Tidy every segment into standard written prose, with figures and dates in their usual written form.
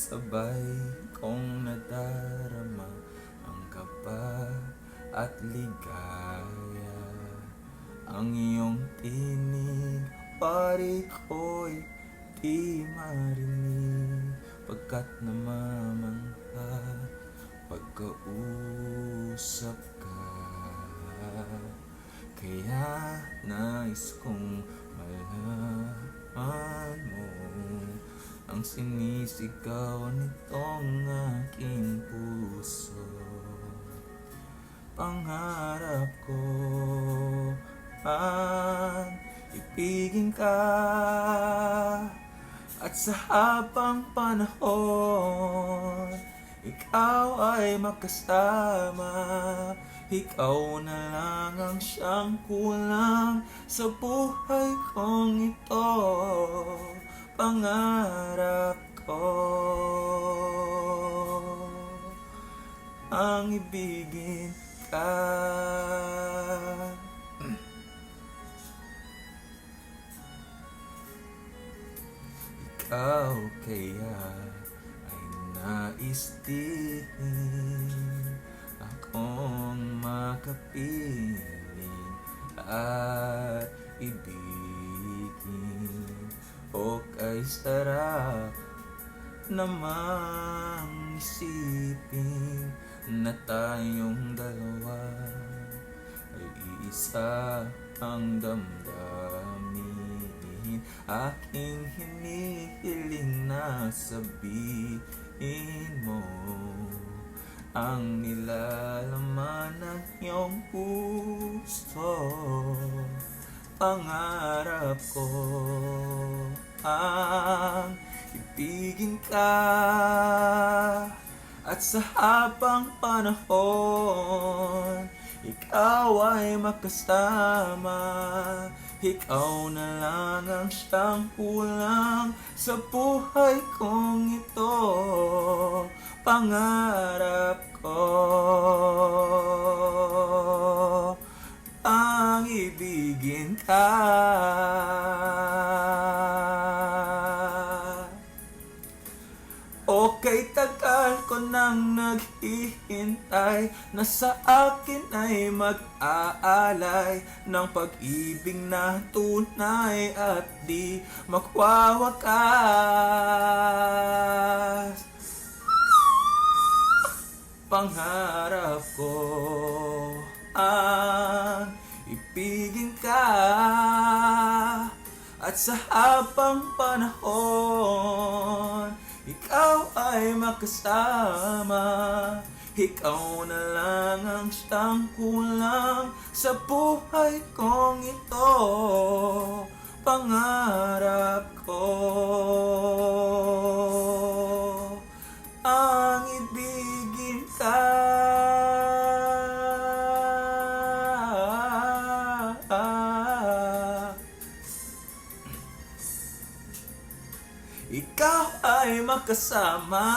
Sabay kong nadarama ang kaba at ligaya. Ang iyong tinig, pari ko'y di marinig, pagkat namamangha pagkausap ka. Kaya nais kong malaman mo ang sinisigaw nitong aking puso. Pangarap ko ang ibigin ka, at sa habang panahon ikaw ay makasama. Ikaw na lang ang siyang kulang sa buhay kong ito. Pangarap ko ang ibigin ka. Ikaw kaya ay nais din akong makapiling at ibigin. O kay sarap namang isipin na tayong dalawa ay iisa ang damdamin. Aking hinihiling na sabihin mo ang nilalaman ng iyong puso. Pangarap ko ang ibigin ka, at sa habang panahon ikaw ay makasama. Ikaw na lang ang siyang kulang sa buhay kong ito. Pangarap ko ang ibigin ka. Okay, tagal ko nang naghihintay na sa akin ay mag-aalay ng pag-ibig na tunay at di magwawakas. Pangarap ko ang ibigin ka, at sa habang panahon ikaw ay makasama. Ikaw na lang ang siyang kulang sa buhay kong ito. Pangarap ko ang ibigin ka. Ikaw ay makasama.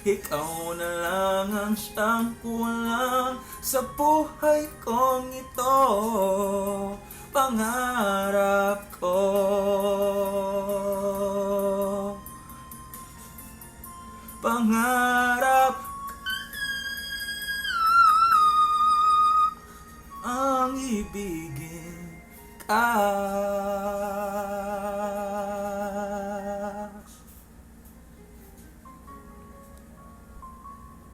Ikaw na lang ang siyang kulang sa buhay kong ito. Pangarap ko pangarap ang ibigin ka.